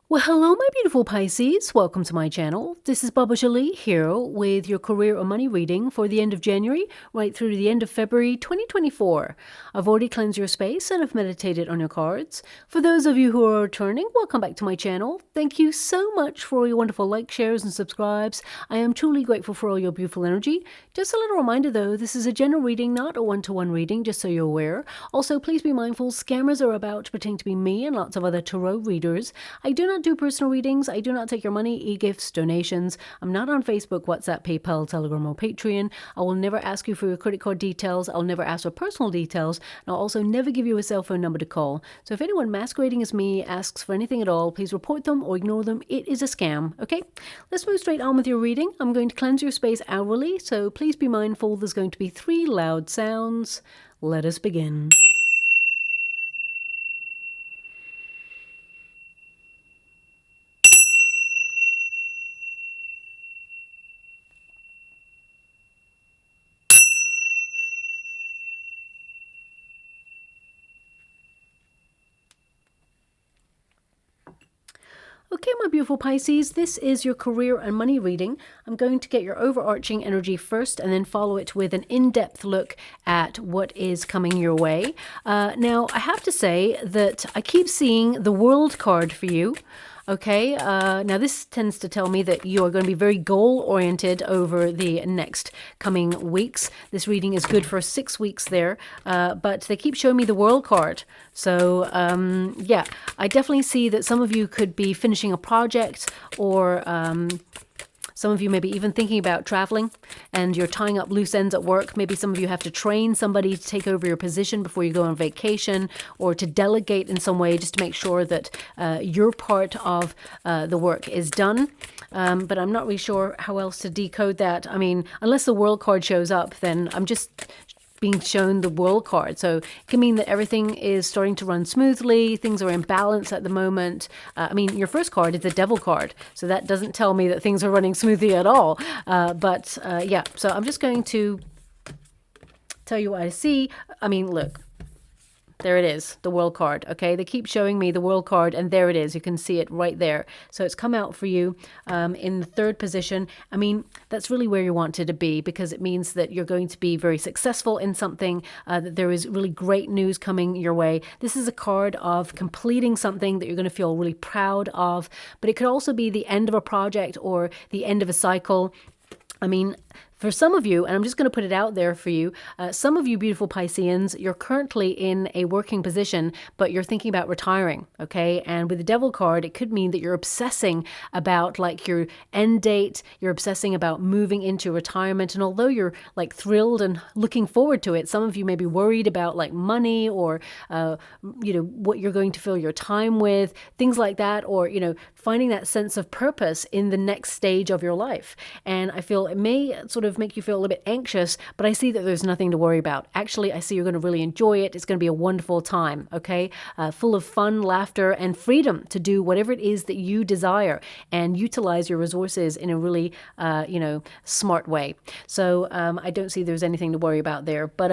Well, hello, my beautiful Pisces. Welcome to my channel. This is Baba Jolie here with your career or money reading for the end of January right through to the end of February 2024. I've already cleansed your space and I've meditated on your cards. For those of you who are returning, welcome back to my channel. Thank you so much for all your wonderful likes, shares, and subscribes. I am truly grateful for all your beautiful energy. Just a little reminder though, this is a general reading, not a one-to-one reading, just so you're aware. Also, please be mindful, scammers are about to pretend to be me and lots of other tarot readers. I do not do personal readings. I do not take your money, e-gifts, donations. I'm not on Facebook, WhatsApp, PayPal, Telegram, or Patreon. I will never ask you for your credit card details. I'll never ask for personal details. And I'll also never give you a cell phone number to call. So if anyone masquerading as me asks for anything at all, please report them or ignore them. It is a scam, okay? Let's move straight on with your reading. I'm going to cleanse your space hourly, so please be mindful there's going to be 3 loud sounds. Let us begin. Okay, my beautiful Pisces, this is your career and money reading. I'm going to get your overarching energy first and then follow it with an in-depth look at what is coming your way. Now, I have to say that I keep seeing the World card for you. Okay, now this tends to tell me that you are going to be very goal-oriented over the next coming weeks. This reading is good for 6 weeks there, but they keep showing me the World card. So, yeah, I definitely see that some of you could be finishing a project or some of you may be even thinking about traveling and you're tying up loose ends at work. Maybe some of you have to train somebody to take over your position before you go on vacation, or to delegate in some way just to make sure that your part of the work is done. But I'm not really sure how else to decode that. I mean, unless the World card shows up, then I'm just being shown the World card. So it can mean that everything is starting to run smoothly, things are in balance at the moment. I mean, your first card is the Devil card, so that doesn't tell me that things are running smoothly at all. Yeah, so I'm just going to tell you what I see. I mean, look. There it is, the World card, okay? They keep showing me the World card, and there it is. You can see it right there. So it's come out for you in the 3rd position. I mean, that's really where you wanted to be, because it means that you're going to be very successful in something, that there is really great news coming your way. This is a card of completing something that you're going to feel really proud of, but it could also be the end of a project or the end of a cycle. I mean, for some of you, and I'm just going to put it out there for you, some of you beautiful Pisceans, you're currently in a working position, but you're thinking about retiring, okay? And with the Devil card, it could mean that you're obsessing about like your end date, you're obsessing about moving into retirement, and although you're like thrilled and looking forward to it, some of you may be worried about like money or, you know, what you're going to fill your time with, things like that, or, you know, finding that sense of purpose in the next stage of your life. And I feel it may sort of make you feel a little bit anxious, but I see that there's nothing to worry about. Actually, I see you're going to really enjoy it. It's going to be a wonderful time, okay? Full of fun, laughter, and freedom to do whatever it is that you desire and utilize your resources in a really, you know, smart way. So I don't see there's anything to worry about there. But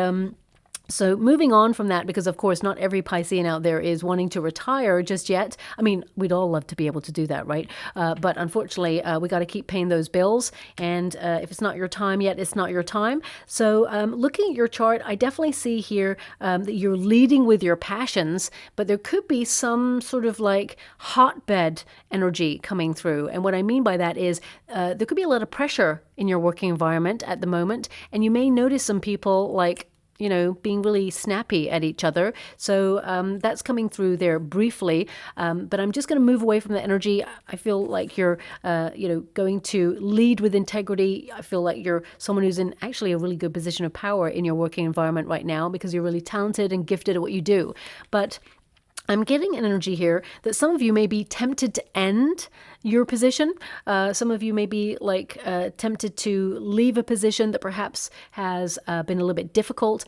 so moving on from that, because of course not every Piscean out there is wanting to retire just yet. I mean, we'd all love to be able to do that, right? But unfortunately, we got to keep paying those bills. And if it's not your time yet, it's not your time. So looking at your chart, I definitely see here that you're leading with your passions, but there could be some sort of like hotbed energy coming through. And what I mean by that is there could be a lot of pressure in your working environment at the moment. And you may notice some people like, you know, being really snappy at each other. So that's coming through there briefly. But I'm just going to move away from the energy. I feel like you're, you know, going to lead with integrity. I feel like you're someone who's in actually a really good position of power in your working environment right now because you're really talented and gifted at what you do. But I'm getting an energy here that some of you may be tempted to end your position. Some of you may be like tempted to leave a position that perhaps has been a little bit difficult.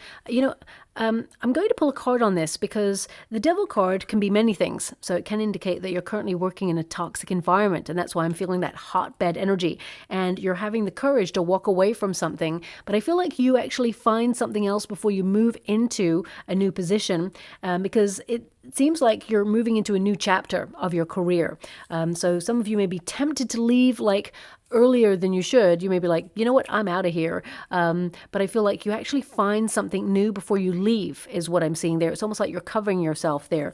I'm going to pull a card on this because the Devil card can be many things. So it can indicate that you're currently working in a toxic environment, and that's why I'm feeling that hotbed energy. And you're having the courage to walk away from something, but I feel like you actually find something else before you move into a new position, because it seems like you're moving into a new chapter of your career. So some of you may be tempted to leave like earlier than you should. You may be like, you know what, I'm out of here. But I feel like you actually find something new before you leave is what I'm seeing there. It's almost like you're covering yourself there.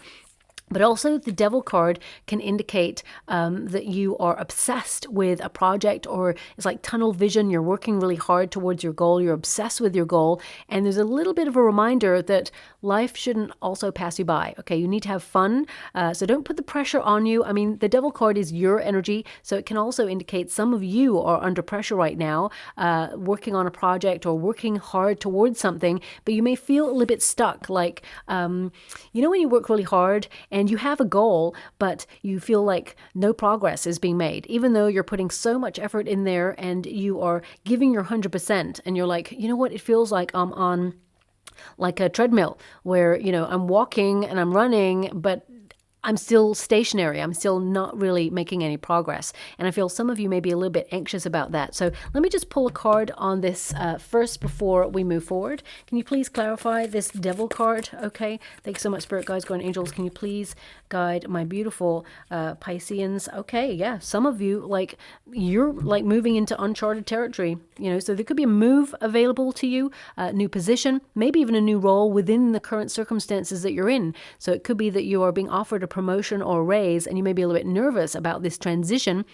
But also the Devil card can indicate that you are obsessed with a project, or it's like tunnel vision. You're working really hard towards your goal. You're obsessed with your goal. And there's a little bit of a reminder that life shouldn't also pass you by. Okay, you need to have fun. So don't put the pressure on you. I mean, the Devil card is your energy. So it can also indicate some of you are under pressure right now, working on a project or working hard towards something, but you may feel a little bit stuck. Like, when you work really hard and you have a goal, but you feel like no progress is being made, even though you're putting so much effort in there and you are giving your 100%, and you're like, you know what, it feels like I'm on like a treadmill where, I'm walking and I'm running, but I'm still stationary. I'm still not really making any progress. And I feel some of you may be a little bit anxious about that. So let me just pull a card on this first before we move forward. Can you please clarify this Devil card? Okay. Thanks so much, Spirit Guides, Guardian Angels. Can you please guide my beautiful Pisceans? Okay. Yeah. Some of you, like, you're like moving into uncharted territory, so there could be a move available to you, a new position, maybe even a new role within the current circumstances that you're in. So it could be that you are being offered a promotion or a raise, and you may be a little bit nervous about this transition.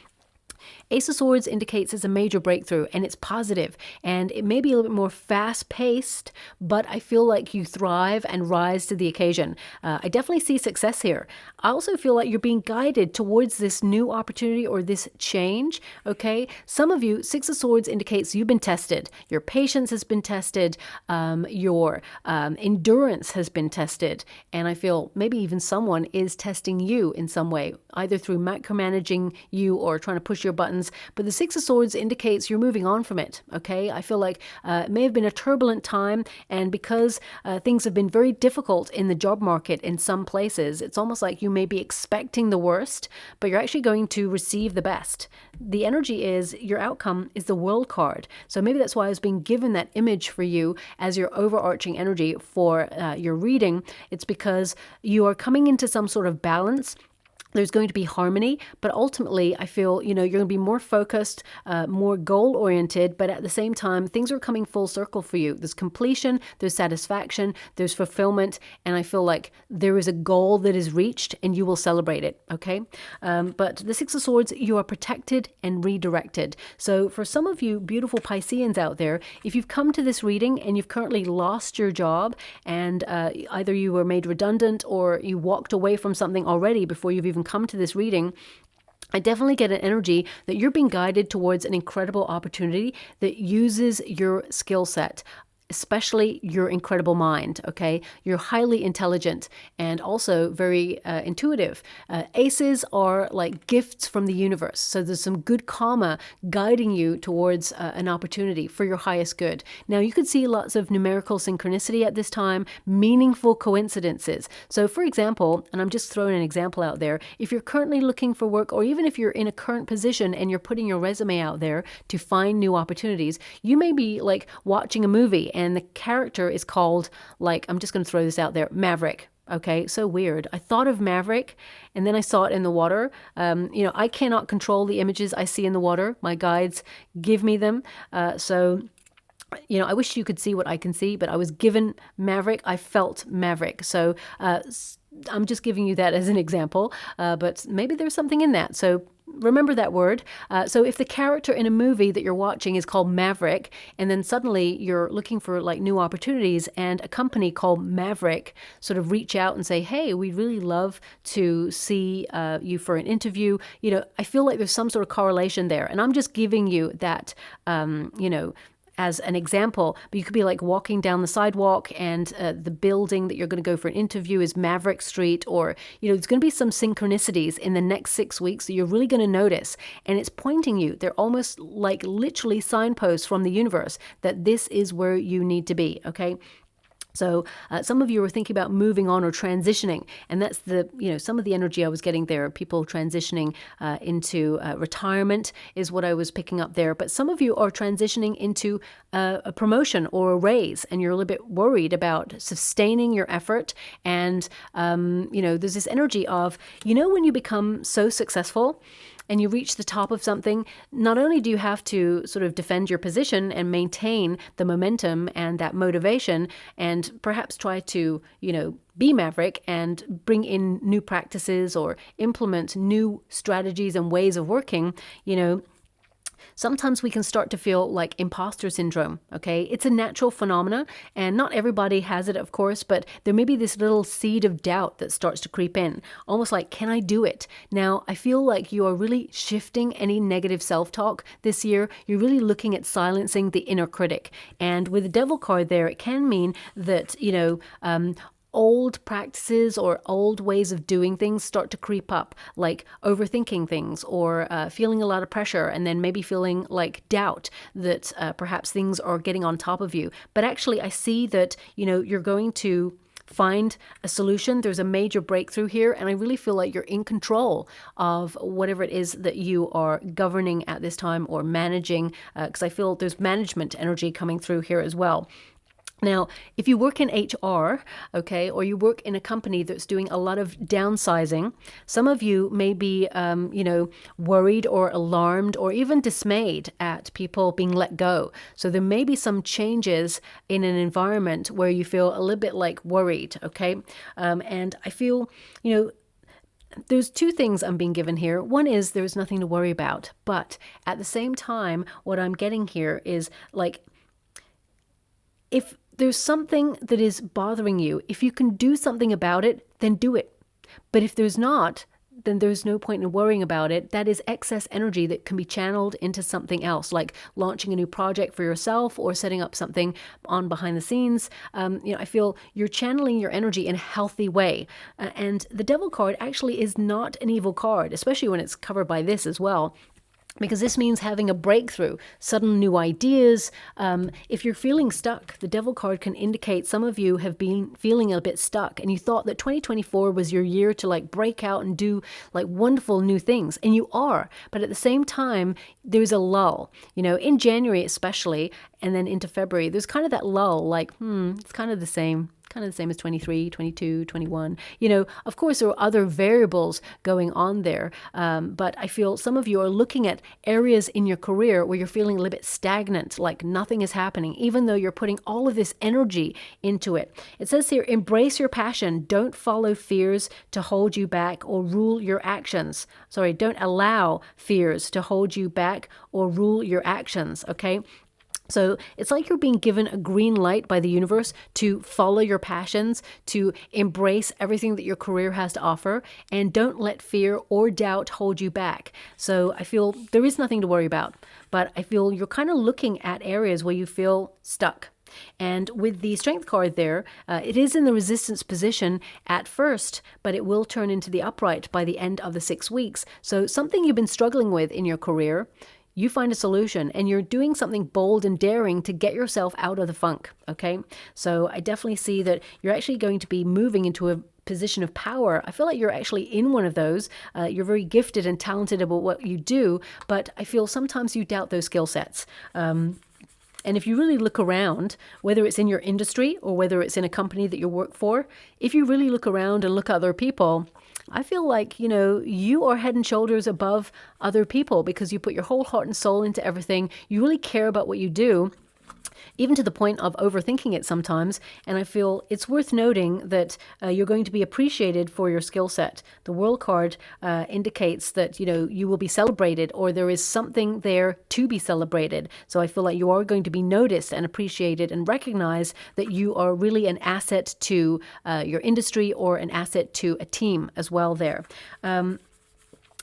Ace of Swords indicates it's a major breakthrough, and it's positive, and it may be a little bit more fast-paced, but I feel like you thrive and rise to the occasion. I definitely see success here. I also feel like you're being guided towards this new opportunity or this change, okay? Some of you, Six of Swords indicates you've been tested. Your patience has been tested. Your endurance has been tested, and I feel maybe even someone is testing you in some way, either through micromanaging you or trying to push your buttons. But the Six of Swords indicates you're moving on from it, okay? I feel like it may have been a turbulent time, and because things have been very difficult in the job market in some places, it's almost like you may be expecting the worst, but you're actually going to receive the best. The energy is, your outcome is the World card. So maybe that's why I was being given that image for you as your overarching energy for your reading. It's because you are coming into some sort of balance. There's going to be harmony, but ultimately I feel, you're going to be more focused, more goal-oriented, but at the same time, things are coming full circle for you. There's completion, there's satisfaction, there's fulfillment, and I feel like there is a goal that is reached and you will celebrate it, okay? But the Six of Swords, you are protected and redirected. So for some of you beautiful Pisceans out there, if you've come to this reading and you've currently lost your job, and either you were made redundant or you walked away from something already before you've even come to this reading, I definitely get an energy that you're being guided towards an incredible opportunity that uses your skill set, especially your incredible mind, okay? You're highly intelligent and also very intuitive. Aces are like gifts from the universe. So there's some good karma guiding you towards an opportunity for your highest good. Now, you could see lots of numerical synchronicity at this time, meaningful coincidences. So for example, and I'm just throwing an example out there, if you're currently looking for work, or even if you're in a current position and you're putting your resume out there to find new opportunities, you may be like watching a movie and the character is called, like, I'm just going to throw this out there, Maverick. Okay, so weird. I thought of Maverick and then I saw it in the water. I cannot control the images I see in the water. My guides give me them. So I wish you could see what I can see, but I was given Maverick. I felt Maverick. So I'm just giving you that as an example, but maybe there's something in that. So remember that word. So if the character in a movie that you're watching is called Maverick, and then suddenly you're looking for like new opportunities, and a company called Maverick sort of reach out and say, hey, we'd really love to see you for an interview. I feel like there's some sort of correlation there. And I'm just giving you that, as an example, but you could be like walking down the sidewalk and the building that you're going to go for an interview is Maverick Street, or, there's going to be some synchronicities in the next 6 weeks that you're really going to notice. And it's pointing you, they're almost like literally signposts from the universe that this is where you need to be, okay? So some of you are thinking about moving on or transitioning, and that's some of the energy I was getting there. People transitioning into retirement is what I was picking up there. But some of you are transitioning into a promotion or a raise, and you're a little bit worried about sustaining your effort. And, there's this energy of, when you become so successful and you reach the top of something, not only do you have to sort of defend your position and maintain the momentum and that motivation, and perhaps try to, be Maverick and bring in new practices or implement new strategies and ways of working, sometimes we can start to feel like imposter syndrome, okay? It's a natural phenomena, and not everybody has it, of course, but there may be this little seed of doubt that starts to creep in, almost like, can I do it? Now, I feel like you are really shifting any negative self-talk this year. You're really looking at silencing the inner critic. And with the Devil card there, it can mean that, old practices or old ways of doing things start to creep up, like overthinking things or feeling a lot of pressure, and then maybe feeling like doubt that perhaps things are getting on top of you. But actually, I see that, you're going to find a solution. There's a major breakthrough here, and I really feel like you're in control of whatever it is that you are governing at this time or managing, because I feel there's management energy coming through here as well. Now, if you work in HR, okay, or you work in a company that's doing a lot of downsizing, some of you may be, worried or alarmed or even dismayed at people being let go. So there may be some changes in an environment where you feel a little bit like worried, okay? And I feel, there's two things I'm being given here. One is there's nothing to worry about. But at the same time, what I'm getting here is like, if there's something that is bothering you, if you can do something about it, then do it. But if there's not, then there's no point in worrying about it. That is excess energy that can be channeled into something else, like launching a new project for yourself or setting up something on behind the scenes. I feel you're channeling your energy in a healthy way. And the Devil card actually is not an evil card, especially when it's covered by this as well, because this means having a breakthrough, sudden new ideas. If you're feeling stuck, the Devil card can indicate some of you have been feeling a bit stuck, and you thought that 2024 was your year to like break out and do like wonderful new things, and you are. But at the same time, there's a lull, in January especially, and then into February, there's kind of that lull, like, it's kind of the same as 23, 22, 21. Of course, there are other variables going on there. But I feel some of you are looking at areas in your career where you're feeling a little bit stagnant, like nothing is happening, even though you're putting all of this energy into it. It says here, embrace your passion. Don't follow fears to hold you back or rule your actions. Sorry, don't allow fears to hold you back or rule your actions, okay? So it's like you're being given a green light by the universe to follow your passions, to embrace everything that your career has to offer, and don't let fear or doubt hold you back. So I feel there is nothing to worry about, but I feel you're kind of looking at areas where you feel stuck. And with the Strength card there, it is in the resistance position at first, but it will turn into the upright by the end of the 6 weeks. So something you've been struggling with in your career, you find a solution, and you're doing something bold and daring to get yourself out of the funk, okay? So I definitely see that you're actually going to be moving into a position of power. I feel like you're actually in one of those. You're very gifted and talented about what you do, but I feel sometimes you doubt those skill sets. And if you really look around, whether it's in your industry or whether it's in a company that you work for, if you really look around and look at other people, I feel like, you are head and shoulders above other people because you put your whole heart and soul into everything. You really care about what you do, even to the point of overthinking it sometimes. And I feel it's worth noting that you're going to be appreciated for your skill set. The World card indicates that, you will be celebrated, or there is something there to be celebrated. So I feel like you are going to be noticed and appreciated and recognize that you are really an asset to your industry or an asset to a team as well there.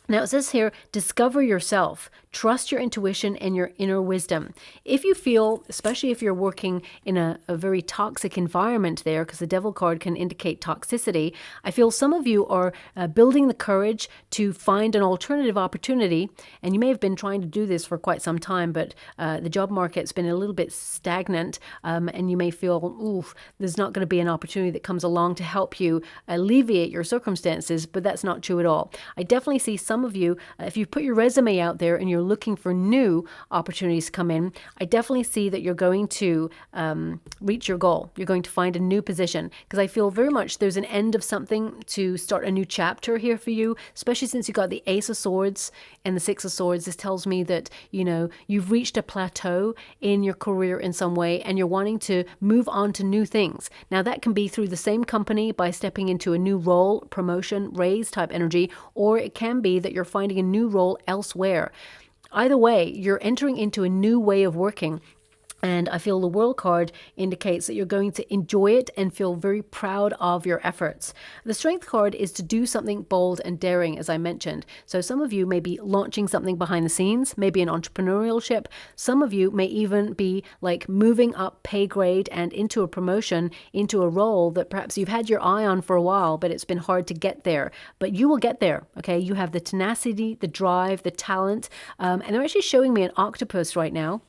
Now it says here, discover yourself, Trust your intuition and your inner wisdom. If you feel, especially if you're working in a very toxic environment there, because the Devil card can indicate toxicity, I feel some of you are building the courage to find an alternative opportunity. And you may have been trying to do this for quite some time, but the job market's been a little bit stagnant, and you may feel, oof, there's not going to be an opportunity that comes along to help you alleviate your circumstances, but that's not true at all. I definitely see some of you, if you put your resume out there and you're looking for new opportunities to come in, I definitely see that you're going to reach your goal. You're going to find a new position, because I feel very much there's an end of something to start a new chapter here for you, especially since you got the Ace of Swords and the Six of Swords. This tells me that, you know, you've reached a plateau in your career in some way and you're wanting to move on to new things. Now that can be through the same company by stepping into a new role, promotion, raise type energy, or it can be that you're finding a new role elsewhere. Either way, you're entering into a new way of working. And I feel the World card indicates that you're going to enjoy it and feel very proud of your efforts. The Strength card is to do something bold and daring, as I mentioned. So some of you may be launching something behind the scenes, maybe an entrepreneurship. Some of you may even be like moving up pay grade and into a promotion, into a role that perhaps you've had your eye on for a while, but it's been hard to get there. But you will get there, okay? You have the tenacity, the drive, the talent. And they're actually showing me an octopus right now.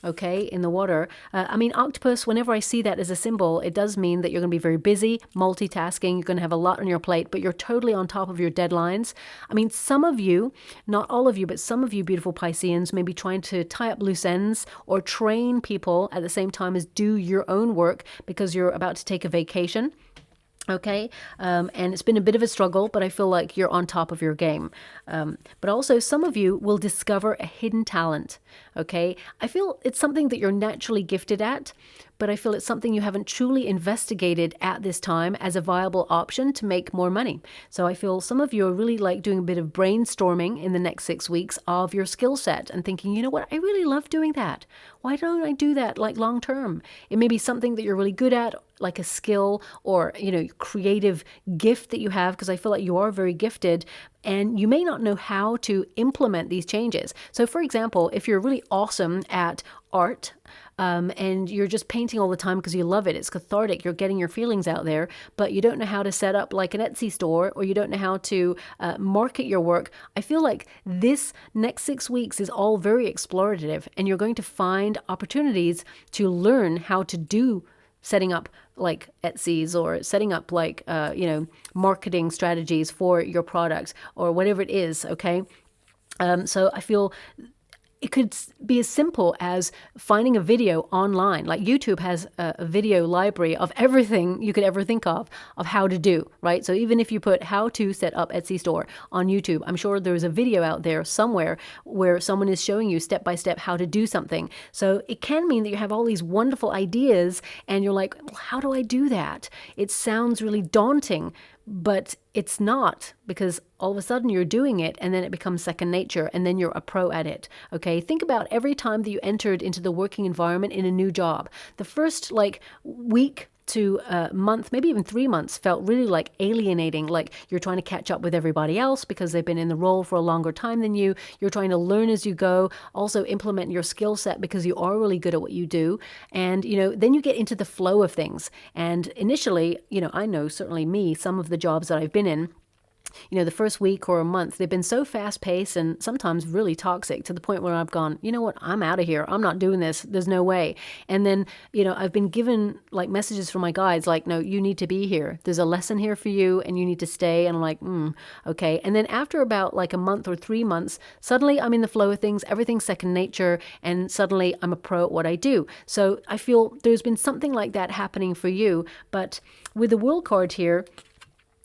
Okay, in the water. I mean, octopus, whenever I see that as a symbol, it does mean that you're going to be very busy, multitasking, you're going to have a lot on your plate, but you're totally on top of your deadlines. I mean, some of you, not all of you, but some of you beautiful Pisceans may be trying to tie up loose ends or train people at the same time as do your own work because you're about to take a vacation. Okay, and it's been a bit of a struggle, but I feel like you're on top of your game. But also some of you will discover a hidden talent. Okay, I feel it's something that you're naturally gifted at, but I feel it's something you haven't truly investigated at this time as a viable option to make more money. So I feel some of you are really like doing a bit of brainstorming in the next 6 weeks of your skill set and thinking, you know what, I really love doing that. Why don't I do that like long term? It may be something that you're really good at, like a skill or, you know, creative gift that you have, because I feel like you are very gifted and you may not know how to implement these changes. So for example, if you're really awesome at art, and you're just painting all the time because you love it, it's cathartic, you're getting your feelings out there, but you don't know how to set up like an Etsy store, or you don't know how to market your work, I feel like this next 6 weeks is all very explorative, and you're going to find opportunities to learn how to do setting up like Etsy's or setting up like, you know, marketing strategies for your product or whatever it is, okay? So I feel it could be as simple as finding a video online. Like YouTube has a video library of everything you could ever think of how to do, right? So even if you put how to set up Etsy store on YouTube, I'm sure there's a video out there somewhere where someone is showing you step by step how to do something. So it can mean that you have all these wonderful ideas and you're like, well, how do I do that? It sounds really daunting, but it's not, because all of a sudden you're doing it and then it becomes second nature and then you're a pro at it. Okay, think about every time that you entered into the working environment in a new job. The first like week to a month, maybe even 3 months, felt really like alienating, like you're trying to catch up with everybody else because they've been in the role for a longer time than you. You're trying to learn as you go, also implement your skill set because you are really good at what you do. And, you know, then you get into the flow of things. And initially, you know, I know certainly me, some of the jobs that I've been in, you know, the first week or a month, they've been so fast paced and sometimes really toxic to the point where I've gone, you know what, I'm out of here. I'm not doing this. There's no way. And then, you know, I've been given like messages from my guides like, no, you need to be here. There's a lesson here for you and you need to stay. And I'm like, okay. And then after about like a month or 3 months, suddenly I'm in the flow of things. Everything's second nature. And suddenly I'm a pro at what I do. So I feel there's been something like that happening for you. But with the World card here,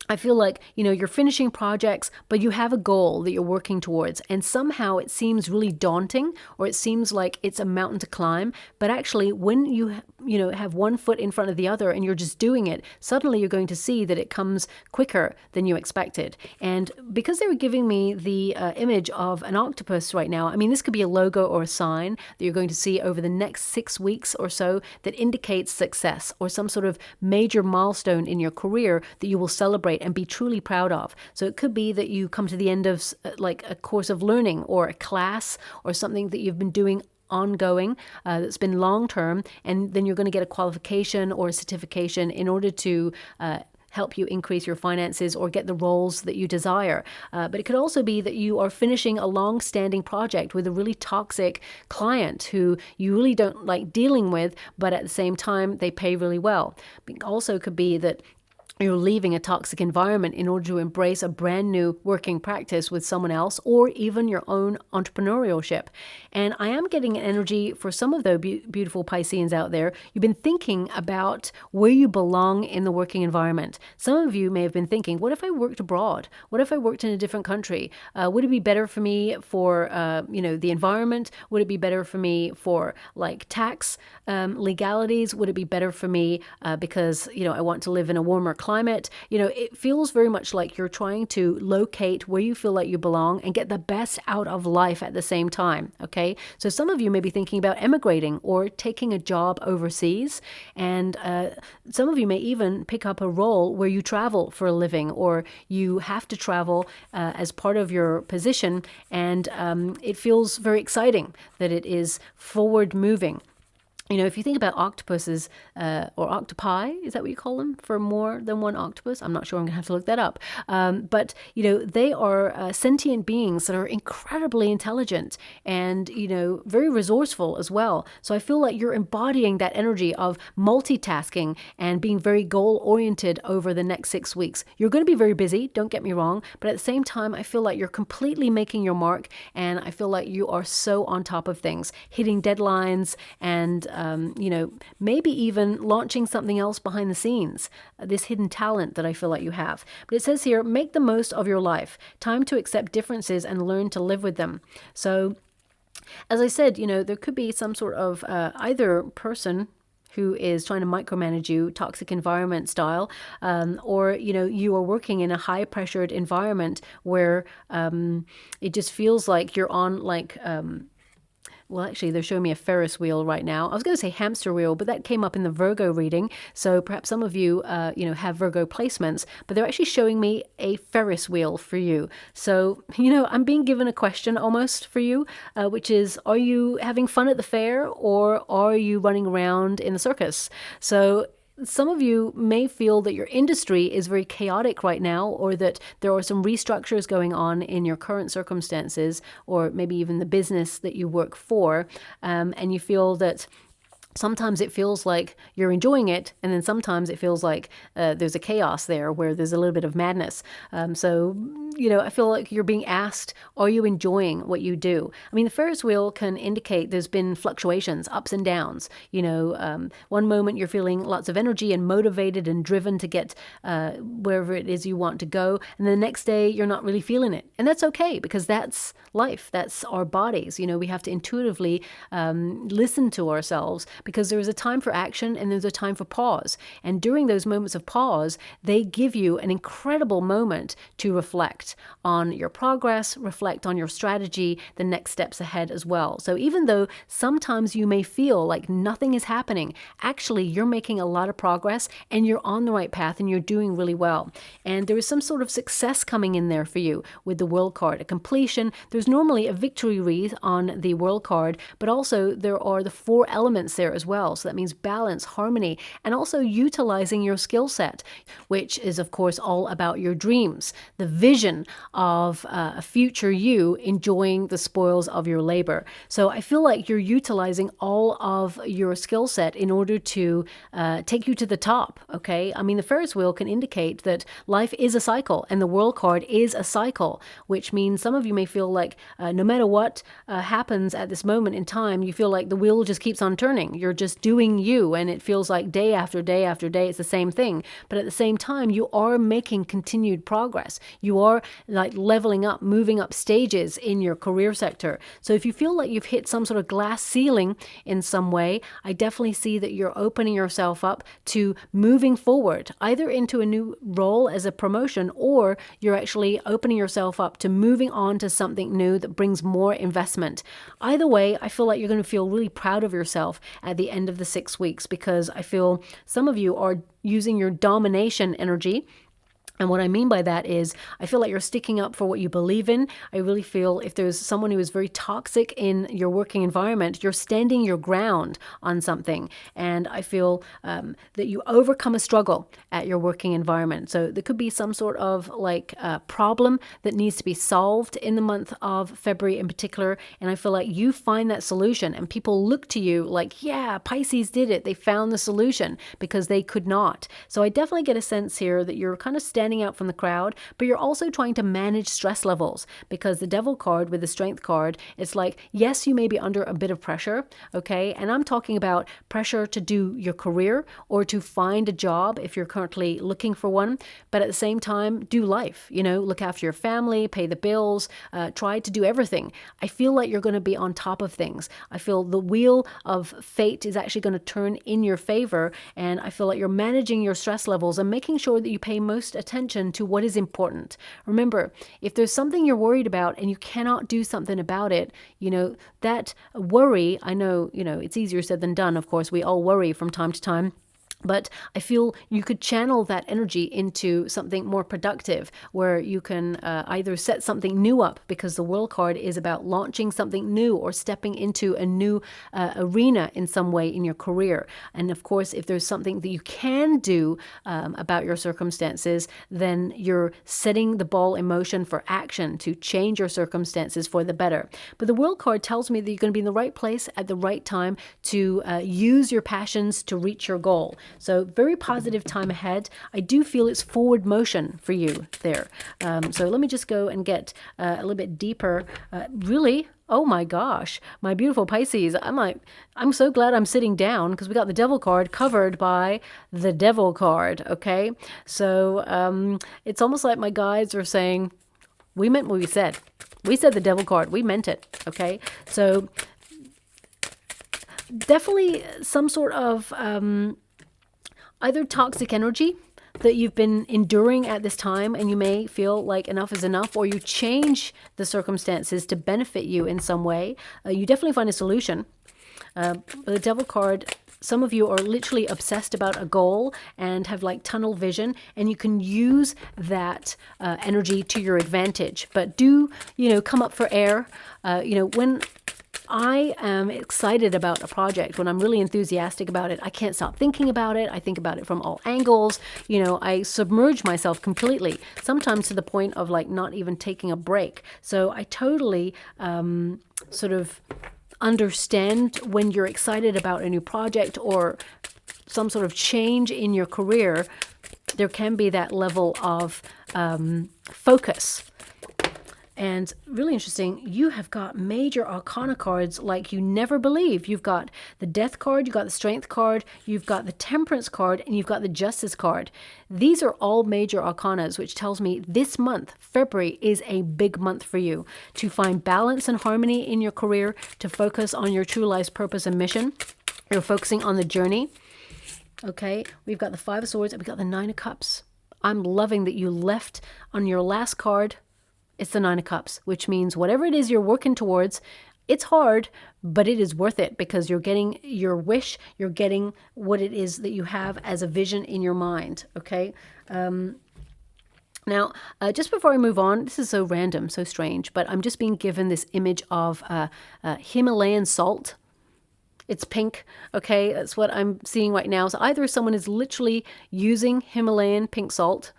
I feel like, you know, you're finishing projects, but you have a goal that you're working towards. And somehow it seems really daunting, or it seems like it's a mountain to climb. But actually, when you know, have one foot in front of the other and you're just doing it, suddenly you're going to see that it comes quicker than you expected. And because they were giving me the image of an octopus right now, I mean, this could be a logo or a sign that you're going to see over the next 6 weeks or so that indicates success or some sort of major milestone in your career that you will celebrate celebrate and be truly proud of. So it could be that you come to the end of like a course of learning or a class or something that you've been doing ongoing, that's been long term, and then you're going to get a qualification or a certification in order to help you increase your finances or get the roles that you desire. But it could also be that you are finishing a long-standing project with a really toxic client who you really don't like dealing with, but at the same time, they pay really well. It also could be that you're leaving a toxic environment in order to embrace a brand new working practice with someone else, or even your own entrepreneurship. And I am getting an energy for some of the beautiful Pisceans out there. You've been thinking about where you belong in the working environment. Some of you may have been thinking, what if I worked abroad? What if I worked in a different country? Would it be better for me for, the environment? Would it be better for me for like tax legalities? Would it be better for me because, I want to live in a warmer climate? It feels very much like you're trying to locate where you feel like you belong and get the best out of life at the same time, okay? So some of you may be thinking about emigrating or taking a job overseas, and some of you may even pick up a role where you travel for a living, or you have to travel as part of your position, and it feels very exciting that it is forward moving. If you think about octopuses or octopi, is that what you call them for more than one octopus? I'm not sure. I'm going to have to look that up. But they are sentient beings that are incredibly intelligent and, very resourceful as well. So I feel like you're embodying that energy of multitasking and being very goal-oriented over the next 6 weeks. You're going to be very busy, don't get me wrong. But at the same time, I feel like you're completely making your mark. And I feel like you are so on top of things, hitting deadlines and maybe even launching something else behind the scenes, this hidden talent that I feel like you have. But it says here, make the most of your life, time to accept differences and learn to live with them. So as I said, there could be some sort of either person who is trying to micromanage you, toxic environment style, or, you are working in a high pressured environment where it just feels like you're on well, actually, they're showing me a Ferris wheel right now. I was going to say hamster wheel, but that came up in the Virgo reading. So perhaps some of you, have Virgo placements, but they're actually showing me a Ferris wheel for you. So, I'm being given a question almost for you, which is, are you having fun at the fair, or are you running around in the circus? So some of you may feel that your industry is very chaotic right now, or that there are some restructures going on in your current circumstances, or maybe even the business that you work for, and you feel that sometimes it feels like you're enjoying it, and then sometimes it feels like there's a chaos there where there's a little bit of madness. So, I feel like you're being asked, are you enjoying what you do? I mean, the Ferris wheel can indicate there's been fluctuations, ups and downs. One moment you're feeling lots of energy and motivated and driven to get wherever it is you want to go, and then the next day you're not really feeling it. And that's okay, because that's life. That's our bodies. We have to intuitively listen to ourselves, because there is a time for action and there's a time for pause. And during those moments of pause, they give you an incredible moment to reflect on your progress, reflect on your strategy, the next steps ahead as well. So even though sometimes you may feel like nothing is happening, actually you're making a lot of progress and you're on the right path and you're doing really well. And there is some sort of success coming in there for you with the World card, a completion. There's normally a victory wreath on the World card, but also there are the 4 elements there as well. So that means balance, harmony, and also utilizing your skill set, which is of course all about your dreams, the vision of a future you enjoying the spoils of your labor. So I feel like you're utilizing all of your skill set in order to take you to the top, okay? I mean, the Ferris wheel can indicate that life is a cycle, and the World card is a cycle, which means some of you may feel like no matter what happens at this moment in time, you feel like the wheel just keeps on turning. You're just doing you, and it feels like day after day after day it's the same thing. But at the same time, you are making continued progress. You are like leveling up, moving up stages in your career sector. So if you feel like you've hit some sort of glass ceiling in some way, I definitely see that you're opening yourself up to moving forward, either into a new role as a promotion, or you're actually opening yourself up to moving on to something new that brings more investment. Either way, I feel like you're going to feel really proud of yourself at the end of the 6 weeks, because I feel some of you are using your domination energy And what I mean by that is I feel like you're sticking up for what you believe in. I really feel if there's someone who is very toxic in your working environment, you're standing your ground on something. And I feel that you overcome a struggle at your working environment. So there could be some sort of like problem that needs to be solved in the month of February in particular. And I feel like you find that solution and people look to you like, yeah, Pisces did it. They found the solution because they could not. So I definitely get a sense here that you're kind of standing out from the crowd, but you're also trying to manage stress levels because the Devil card with the Strength card, it's like, yes, you may be under a bit of pressure, okay? And I'm talking about pressure to do your career or to find a job if you're currently looking for one, but at the same time, do life, you know, look after your family, pay the bills, try to do everything. I feel like you're going to be on top of things. I feel the wheel of fate is actually going to turn in your favor, and I feel like you're managing your stress levels and making sure that you pay most attention to what is important. Remember, if there's something you're worried about and you cannot do something about it, you know, that worry, I know, you know, it's easier said than done. Of course, we all worry from time to time. But I feel you could channel that energy into something more productive where you can either set something new up, because the World card is about launching something new or stepping into a new arena in some way in your career. And of course, if there's something that you can do about your circumstances, then you're setting the ball in motion for action to change your circumstances for the better. But the World card tells me that you're going to be in the right place at the right time to use your passions to reach your goal. So very positive time ahead. I do feel it's forward motion for you there. So let me just go and get a little bit deeper. Really? Oh my gosh, my beautiful Pisces. I'm so glad I'm sitting down because we got the Devil card covered by the Devil card. Okay. So it's almost like my guides are saying, we meant what we said. We said the Devil card. We meant it. Okay. So definitely some sort of either toxic energy that you've been enduring at this time, and you may feel like enough is enough, or you change the circumstances to benefit you in some way. You definitely find a solution. The Devil card, some of you are literally obsessed about a goal and have like tunnel vision, and you can use that energy to your advantage. But do, you know, come up for air. You know, when I am excited about a project, when I'm really enthusiastic about it, I can't stop thinking about it. I think about it from all angles. You know, I submerge myself completely, sometimes to the point of like not even taking a break. So I totally sort of understand when you're excited about a new project or some sort of change in your career, there can be that level of focus. And really interesting, you have got major arcana cards like you never believe. You've got the Death card, you've got the Strength card, you've got the Temperance card, and you've got the Justice card. These are all major arcanas, which tells me this month, February, is a big month for you to find balance and harmony in your career, to focus on your true life's purpose and mission. You're focusing on the journey. Okay, we've got the Five of Swords and we've got the Nine of Cups. I'm loving that you left on your last card. It's the Nine of Cups, which means whatever it is you're working towards, it's hard, but it is worth it because you're getting your wish, you're getting what it is that you have as a vision in your mind, okay? Now, just before I move on, this is so random, so strange, but I'm just being given this image of Himalayan salt. It's pink, okay? That's what I'm seeing right now. So either someone is literally using Himalayan pink salt,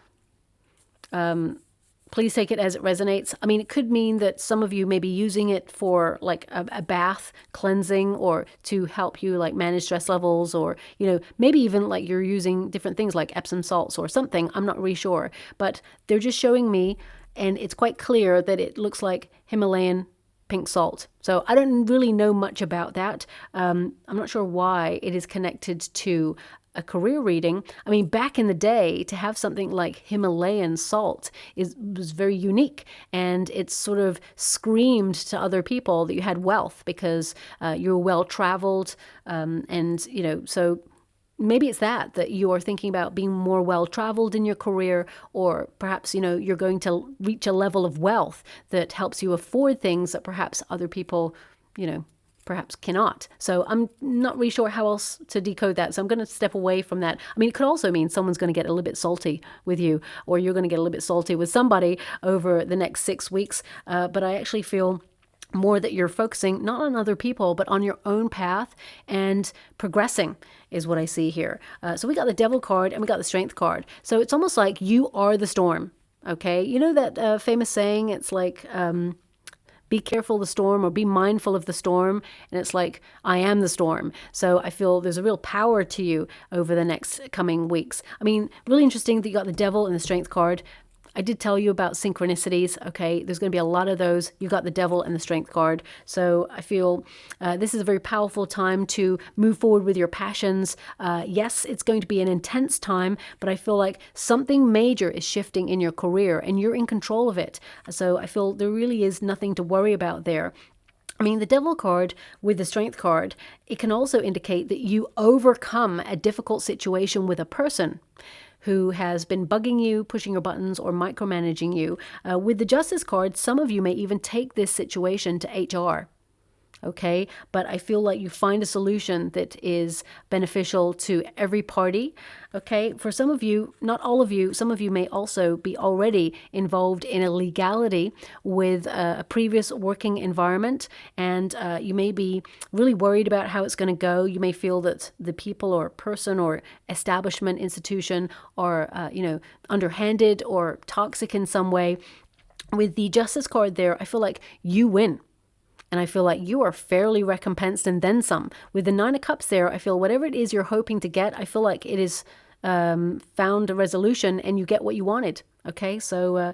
please take it as it resonates. I mean, it could mean that some of you may be using it for like a bath cleansing, or to help you like manage stress levels, or, you know, maybe even like you're using different things like Epsom salts or something. I'm not really sure, but they're just showing me, and it's quite clear that it looks like Himalayan pink salt. So I don't really know much about that. I'm not sure why it is connected to a career reading. I mean, back in the day, to have something like Himalayan salt was very unique, and it sort of screamed to other people that you had wealth because you were well traveled, and you know, so maybe it's that you are thinking about being more well traveled in your career, or perhaps, you know, you're going to reach a level of wealth that helps you afford things that perhaps other people, you know, perhaps cannot. So I'm not really sure how else to decode that. So I'm going to step away from that. I mean, it could also mean someone's going to get a little bit salty with you, or you're going to get a little bit salty with somebody over the next 6 weeks. But I actually feel more that you're focusing not on other people, but on your own path and progressing is what I see here. So we got the Devil card and we got the Strength card. So it's almost like you are the storm. Okay. You know that famous saying, it's like, be careful the storm, or be mindful of the storm. And it's like, I am the storm. So I feel there's a real power to you over the next coming weeks. I mean, really interesting that you got the Devil and the Strength card. I did tell you about synchronicities, okay? There's going to be a lot of those. You got the Devil and the Strength card. So I feel this is a very powerful time to move forward with your passions. Yes, it's going to be an intense time, but I feel like something major is shifting in your career and you're in control of it. So I feel there really is nothing to worry about there. I mean, the Devil card with the Strength card, it can also indicate that you overcome a difficult situation with a person who has been bugging you, pushing your buttons, or micromanaging you. With the Justice card, some of you may even take this situation to HR. Okay, but I feel like you find a solution that is beneficial to every party. Okay, for some of you, not all of you, some of you may also be already involved in a legality with a previous working environment, and you may be really worried about how it's going to go. You may feel that the people or person or establishment, institution are, underhanded or toxic in some way. With the Justice card there, I feel like you win. And I feel like you are fairly recompensed and then some. With the Nine of Cups there, I feel whatever it is you're hoping to get, I feel like it is found a resolution and you get what you wanted. Okay, so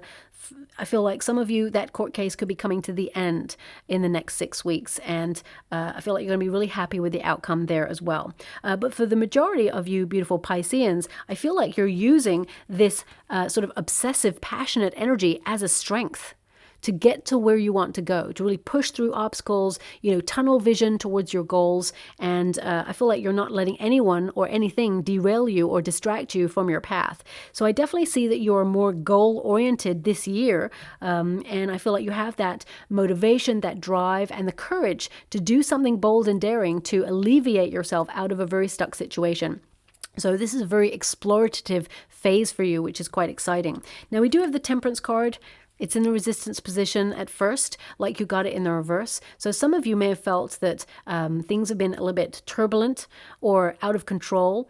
I feel like some of you, that court case could be coming to the end in the next 6 weeks. And I feel like you're going to be really happy with the outcome there as well. But for the majority of you beautiful Pisceans, I feel like you're using this sort of obsessive, passionate energy as a strength to get to where you want to go, to really push through obstacles, tunnel vision towards your goals. And I feel like you're not letting anyone or anything derail you or distract you from your path. So I definitely see that you're more goal-oriented this year. And I feel like you have that motivation, that drive, and the courage to do something bold and daring to alleviate yourself out of a very stuck situation. So this is a very explorative phase for you, which is quite exciting. Now we do have the Temperance card. It's in the resistance position at first, like you got it in the reverse. So some of you may have felt that things have been a little bit turbulent or out of control.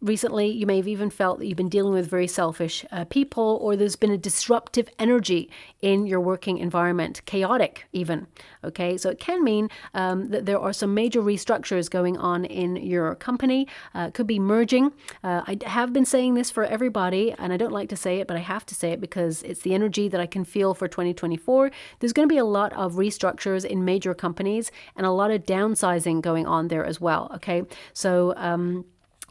Recently, you may have even felt that you've been dealing with very selfish people, or there's been a disruptive energy in your working environment, chaotic even. Okay, so it can mean that there are some major restructures going on in your company. It could be merging. I have been saying this for everybody, and I don't like to say it, but I have to say it because it's the energy that I can feel for 2024. There's going to be a lot of restructures in major companies and a lot of downsizing going on there as well. Okay, so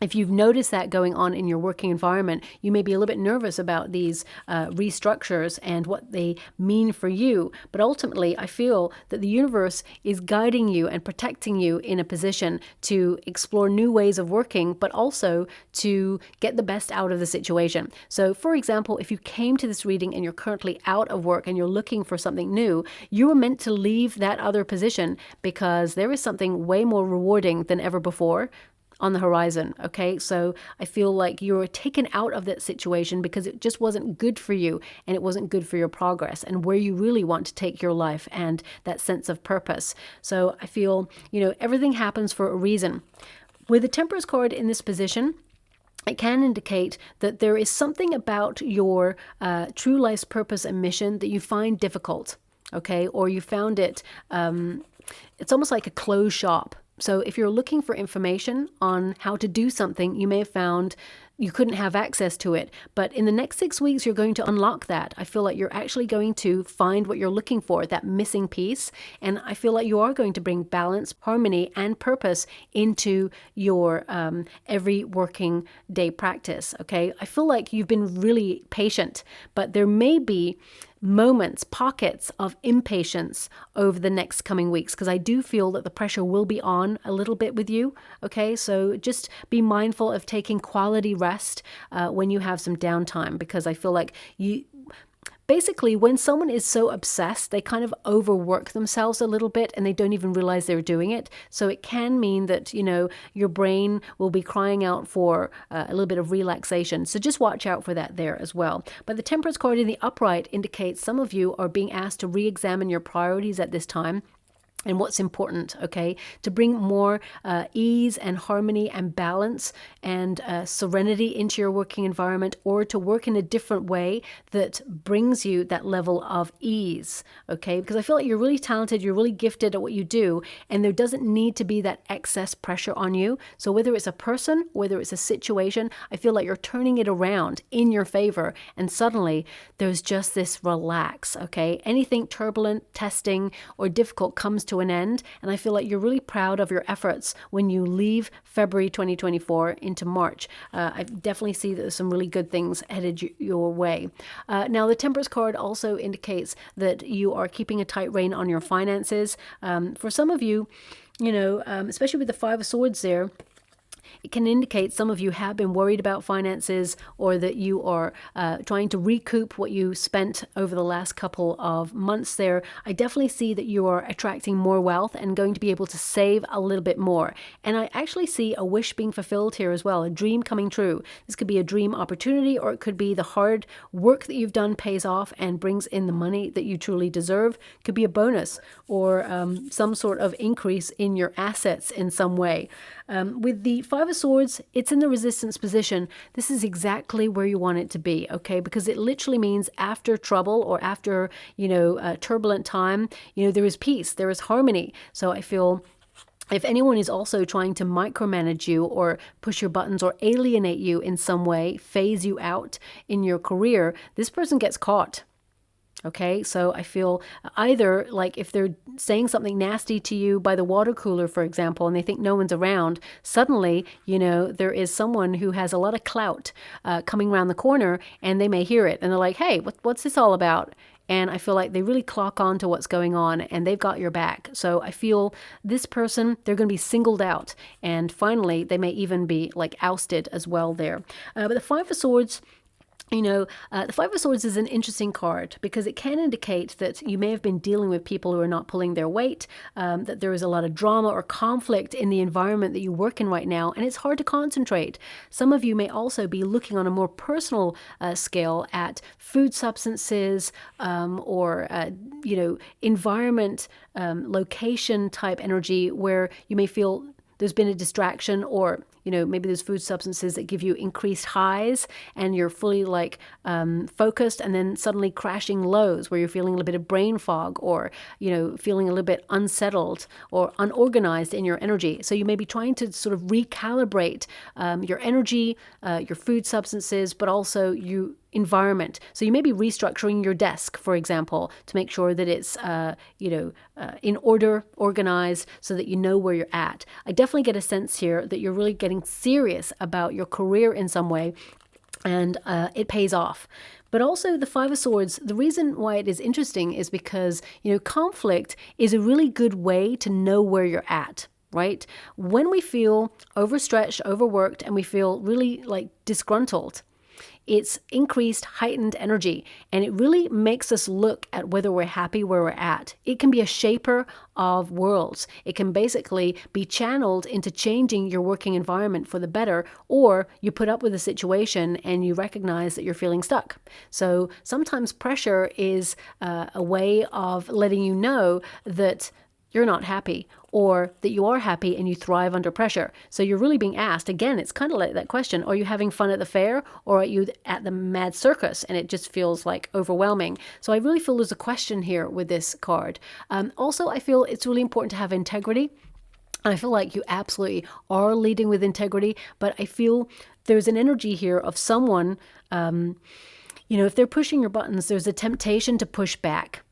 if you've noticed that going on in your working environment, you may be a little bit nervous about these restructures and what they mean for you. But ultimately, I feel that the universe is guiding you and protecting you in a position to explore new ways of working, but also to get the best out of the situation. So, for example, if you came to this reading and you're currently out of work and you're looking for something new, you were meant to leave that other position because there is something way more rewarding than ever before on the horizon. Okay, so I feel like you were taken out of that situation because it just wasn't good for you and it wasn't good for your progress and where you really want to take your life and that sense of purpose. So I feel, everything happens for a reason. With the Temperance card in this position, it can indicate that there is something about your true life's purpose and mission that you find difficult. Okay, or you found it, it's almost like a closed shop. So if you're looking for information on how to do something, you may have found you couldn't have access to it. But in the next 6 weeks, you're going to unlock that. I feel like you're actually going to find what you're looking for, that missing piece. And I feel like you are going to bring balance, harmony, and purpose into your every working day practice. Okay, I feel like you've been really patient, but there may be moments, pockets of impatience over the next coming weeks, because I do feel that the pressure will be on a little bit with you. Okay, so just be mindful of taking quality rest when you have some downtime, because I feel like basically, when someone is so obsessed, they kind of overwork themselves a little bit and they don't even realize they're doing it. So it can mean that, your brain will be crying out for a little bit of relaxation. So just watch out for that there as well. But the Temperance card in the upright indicates some of you are being asked to re-examine your priorities at this time and what's important, okay, to bring more ease and harmony and balance and serenity into your working environment, or to work in a different way that brings you that level of ease, okay, because I feel like you're really talented, you're really gifted at what you do, and there doesn't need to be that excess pressure on you. So whether it's a person, whether it's a situation, I feel like you're turning it around in your favor, and suddenly there's just this relax, okay. Anything turbulent, testing, or difficult comes to an end, and I feel like you're really proud of your efforts when you leave February 2024 into March. I definitely see that there's some really good things headed your way. Now, the Temperance card also indicates that you are keeping a tight rein on your finances. For some of you, especially with the Five of Swords there, it can indicate some of you have been worried about finances, or that you are trying to recoup what you spent over the last couple of months there. I definitely see that you are attracting more wealth and going to be able to save a little bit more. And I actually see a wish being fulfilled here as well, a dream coming true. This could be a dream opportunity, or it could be the hard work that you've done pays off and brings in the money that you truly deserve. Could be a bonus, or some sort of increase in your assets in some way. With the Five of Swords, it's in the resistance position. This is exactly where you want it to be, okay? Because it literally means after trouble, or after, a turbulent time, there is peace, there is harmony. So I feel if anyone is also trying to micromanage you, or push your buttons, or alienate you in some way, phase you out in your career, this person gets caught. Okay, so I feel either like if they're saying something nasty to you by the water cooler, for example, and they think no one's around, suddenly, there is someone who has a lot of clout coming around the corner, and they may hear it, and they're like, hey, what's this all about? And I feel like they really clock on to what's going on, and they've got your back. So I feel this person, they're going to be singled out, and finally, they may even be like ousted as well there. But the Five of Swords, the Five of Swords is an interesting card because it can indicate that you may have been dealing with people who are not pulling their weight, that there is a lot of drama or conflict in the environment that you work in right now, and it's hard to concentrate. Some of you may also be looking on a more personal scale at food substances, or, environment, location type energy, where you may feel there's been a distraction, or maybe there's food substances that give you increased highs and you're fully focused, and then suddenly crashing lows where you're feeling a little bit of brain fog, or feeling a little bit unsettled or unorganized in your energy. So you may be trying to sort of recalibrate your energy, your food substances, but also your environment. So you may be restructuring your desk, for example, to make sure that it's in order, organized, so that you know where you're at. I definitely get a sense here that you're really getting serious about your career in some way, and it pays off. But also the Five of Swords, the reason why it is interesting is because, conflict is a really good way to know where you're at. Right? When we feel overstretched, overworked, and we feel really disgruntled, it's increased, heightened energy, and it really makes us look at whether we're happy where we're at. It can be a shaper of worlds. It can basically be channeled into changing your working environment for the better, or you put up with a situation and you recognize that you're feeling stuck. So sometimes pressure is a way of letting you know that you're not happy, or that you are happy and you thrive under pressure. So you're really being asked, again, it's kind of like that question, are you having fun at the fair, or are you at the mad circus? And it just feels overwhelming. So I really feel there's a question here with this card. Also, I feel it's really important to have integrity. I feel like you absolutely are leading with integrity, but I feel there's an energy here of someone, if they're pushing your buttons, there's a temptation to push back.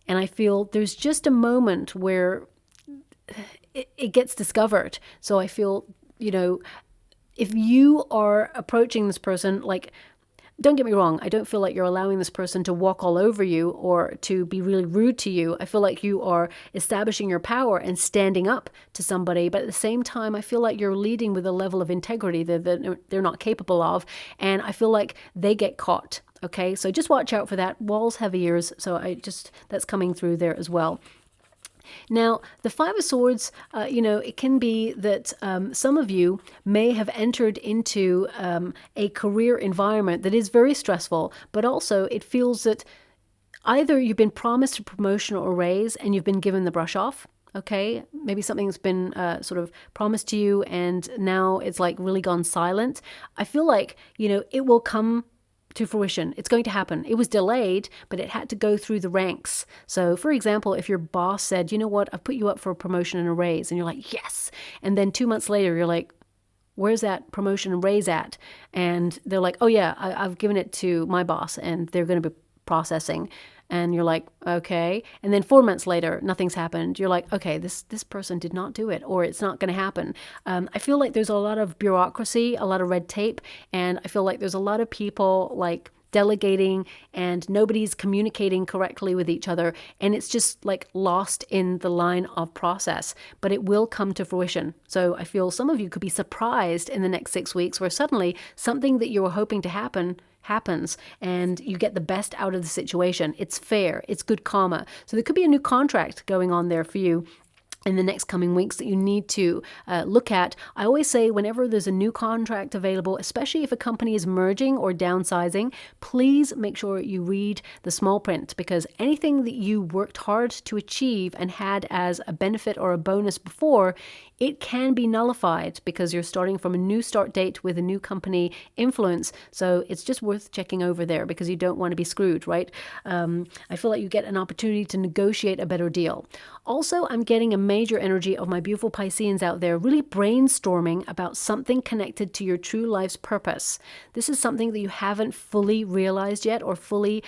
And I feel there's just a moment where it gets discovered. So I feel, if you are approaching this person, don't get me wrong, I don't feel like you're allowing this person to walk all over you or to be really rude to you. I feel like you are establishing your power and standing up to somebody. But at the same time, I feel like you're leading with a level of integrity that they're not capable of. And I feel like they get caught. Okay, so just watch out for that. Walls have ears, so that's coming through there as well. Now, the Five of Swords, it can be that some of you may have entered into a career environment that is very stressful, but also it feels that either you've been promised a promotion or a raise and you've been given the brush off. Okay, maybe something's been sort of promised to you and now it's like really gone silent. I feel like, it will come to fruition. It's going to happen. It was delayed, but it had to go through the ranks. So for example, if your boss said, you know what, I've put you up for a promotion and a raise, and you're like, yes. And then 2 months later, you're like, where's that promotion and raise at? And they're like, oh yeah, I've given it to my boss and they're going to be processing. And you're like, okay. And then 4 months later, nothing's happened. You're like, okay, this person did not do it, or it's not going to happen. I feel like there's a lot of bureaucracy, a lot of red tape, and I feel like there's a lot of people like delegating and nobody's communicating correctly with each other, and it's just like lost in the line of process, but it will come to fruition. So I feel some of you could be surprised in the next 6 weeks where suddenly something that you were hoping to happen happens and you get the best out of the situation. It's fair. It's good karma. So there could be a new contract going on there for you in the next coming weeks that you need to look at. I always say whenever there's a new contract available, especially if a company is merging or downsizing, please make sure you read the small print, because anything that you worked hard to achieve and had as a benefit or a bonus before, it can be nullified because you're starting from a new start date with a new company influence. So it's just worth checking over there because you don't want to be screwed, right? I feel like you get an opportunity to negotiate a better deal. Also, I'm getting a major energy of my beautiful Pisceans out there really brainstorming about something connected to your true life's purpose. This is something that you haven't fully realized yet or fully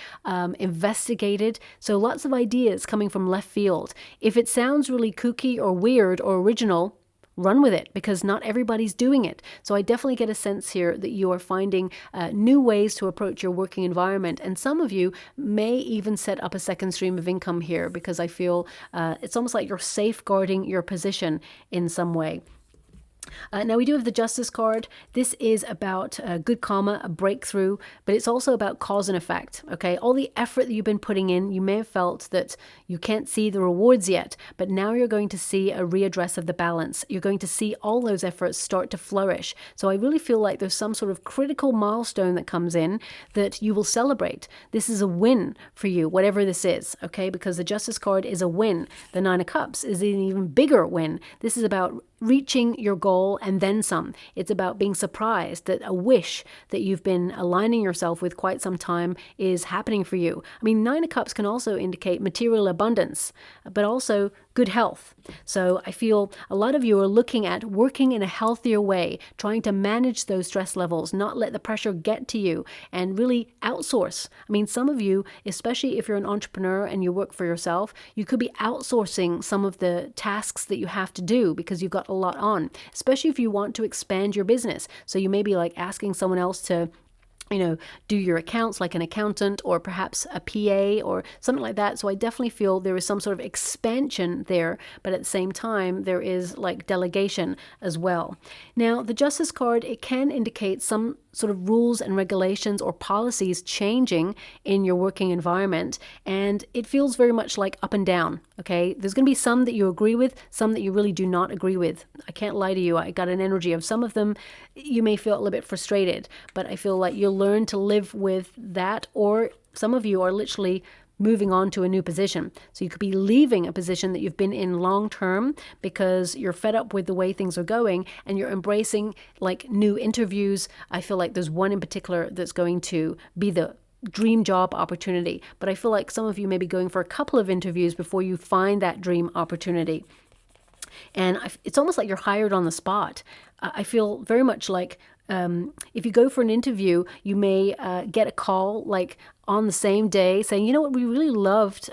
investigated. So lots of ideas coming from left field. If it sounds really kooky or weird or original, run with it, because not everybody's doing it. So I definitely get a sense here that you are finding new ways to approach your working environment. And some of you may even set up a second stream of income here, because I feel it's almost like you're safeguarding your position in some way. Now we do have the Justice card. This is about good karma, a breakthrough, but it's also about cause and effect. Okay, all the effort that you've been putting in, you may have felt that you can't see the rewards yet, but now you're going to see a readdress of the balance. You're going to see all those efforts start to flourish. So I really feel like there's some sort of critical milestone that comes in that you will celebrate. This is a win for you, whatever this is, okay, because the Justice card is a win. The Nine of Cups is an even bigger win. This is about reaching your goal and then some. It's about being surprised that a wish that you've been aligning yourself with quite some time is happening for you. I mean, Nine of Cups can also indicate material abundance, but also good health. So I feel a lot of you are looking at working in a healthier way, trying to manage those stress levels, not let the pressure get to you, and really outsource. I mean, some of you, especially if you're an entrepreneur and you work for yourself, you could be outsourcing some of the tasks that you have to do because you've got a lot on, especially if you want to expand your business. So you may be like asking someone else to do your accounts, like an accountant or perhaps a PA or something like that. So I definitely feel there is some sort of expansion there, but at the same time, there is like delegation as well. Now, the Justice card, it can indicate some sort of rules and regulations or policies changing in your working environment. And it feels very much like up and down. Okay, there's going to be some that you agree with, some that you really do not agree with. I can't lie to you. I got an energy of some of them. You may feel a little bit frustrated, but I feel like you'll learn to live with that, or some of you are literally moving on to a new position. So you could be leaving a position that you've been in long term because you're fed up with the way things are going and you're embracing like new interviews. I feel like there's one in particular that's going to be the dream job opportunity, but I feel like some of you may be going for a couple of interviews before you find that dream opportunity. And it's almost like you're hired on the spot. I feel very much like if you go for an interview, you may get a call like on the same day saying, you know what, we really loved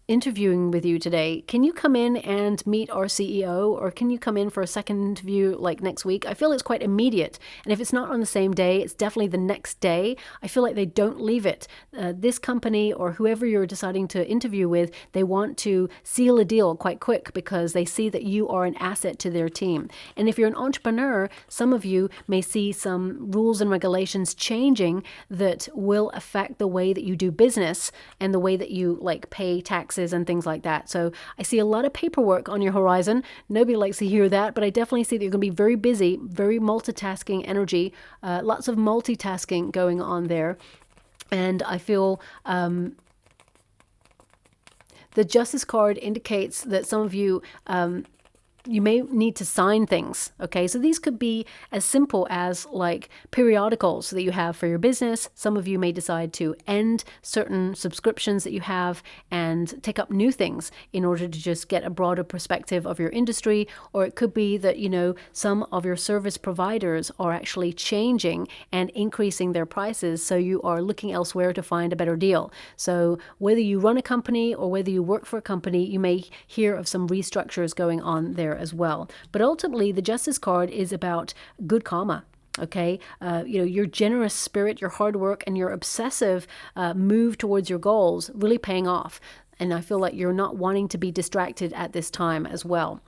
interviewing with you today, can you come in and meet our CEO, or can you come in for a second interview like next week? I feel it's quite immediate. And if it's not on the same day, it's definitely the next day. I feel like they don't leave it. This company or whoever you're deciding to interview with, they want to seal a deal quite quick because they see that you are an asset to their team. And if you're an entrepreneur, some of you may see some rules and regulations changing that will affect the way that you do business and the way that you like pay taxes and things like that. So I see a lot of paperwork on your horizon. Nobody likes to hear that, but I definitely see that you're going to be very busy, very multitasking energy, lots of multitasking going on there. And I feel the Justice card indicates that some of you you may need to sign things. Okay, so these could be as simple as like periodicals that you have for your business. Some of you may decide to end certain subscriptions that you have and take up new things in order to just get a broader perspective of your industry. Or it could be that, you know, some of your service providers are actually changing and increasing their prices, so you are looking elsewhere to find a better deal. So whether you run a company or whether you work for a company, you may hear of some restructures going on there as well. But ultimately, the Justice card is about good karma. Okay, you know, your generous spirit, your hard work, and your obsessive move towards your goals really paying off. And I feel like you're not wanting to be distracted at this time as well.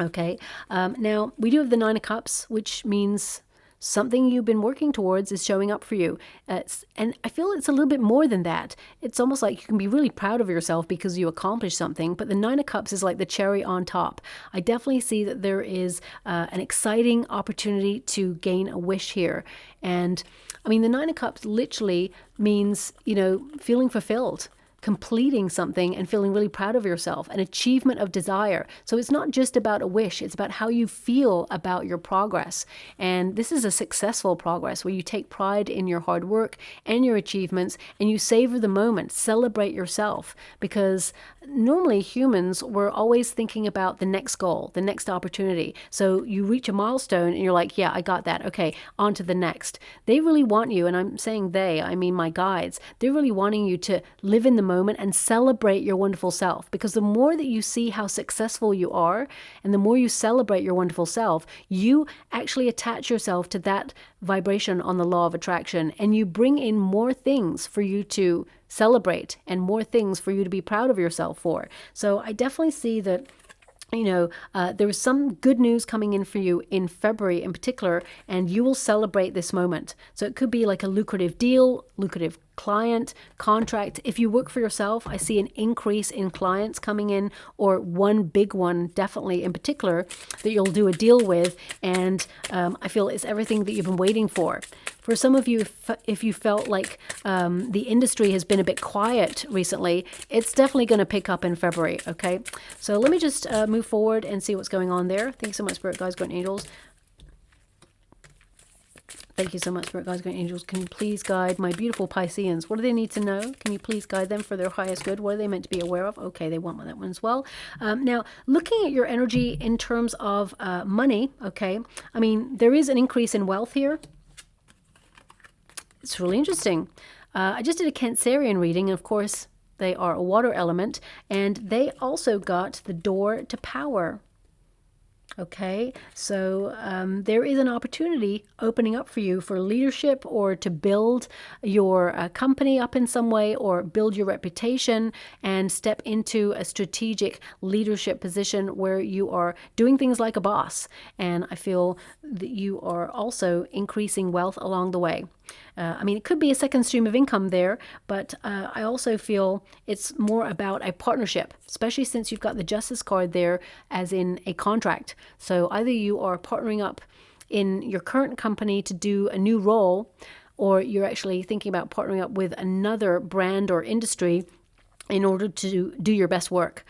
Okay, now we do have the Nine of Cups, which means something you've been working towards is showing up for you. And I feel it's a little bit more than that. It's almost like you can be really proud of yourself because you accomplished something, but the Nine of Cups is like the cherry on top. I definitely see that there is an exciting opportunity to gain a wish here. And I mean, the Nine of Cups literally means, you know, feeling fulfilled, completing something and feeling really proud of yourself, an achievement of desire. So it's not just about a wish, it's about how you feel about your progress. And this is a successful progress where you take pride in your hard work and your achievements, and you savor the moment, celebrate yourself. Because normally humans, we're always thinking about the next goal, the next opportunity. So you reach a milestone and you're like, yeah, I got that. Okay, on to the next. They really want you, and I'm saying they, I mean my guides, they're really wanting you to live in the moment and celebrate your wonderful self. Because the more that you see how successful you are, and the more you celebrate your wonderful self, you actually attach yourself to that vibration on the law of attraction, and you bring in more things for you to celebrate and more things for you to be proud of yourself for. So I definitely see that, you know, there is some good news coming in for you in February in particular, and you will celebrate this moment. So it could be like a lucrative deal, lucrative client, contract. If you work for yourself, I see an increase in clients coming in, or one big one definitely in particular that you'll do a deal with, and I feel it's everything that you've been waiting for. For some of you, if you felt like the industry has been a bit quiet recently, it's definitely going to pick up in February, okay? So let me just move forward and see what's going on there. Thanks so much, Spirit Guides, Guardian Angels. Thank you so much, Spirit Guides, Guardian Angels. Can you please guide my beautiful Pisceans? What do they need to know? Can you please guide them for their highest good? What are they meant to be aware of? Okay, they want that one as well. Now, looking at your energy in terms of money, okay, I mean, there is an increase in wealth here. It's really interesting. I just did a Cancerian reading, and of course, they are a water element, and they also got the door to power. Okay, so there is an opportunity opening up for you for leadership, or to build your company up in some way, or build your reputation and step into a strategic leadership position where you are doing things like a boss. And I feel that you are also increasing wealth along the way. I mean, it could be a second stream of income there, but I also feel it's more about a partnership, especially since you've got the Justice card there as in a contract. So either you are partnering up in your current company to do a new role, or you're actually thinking about partnering up with another brand or industry in order to do your best work.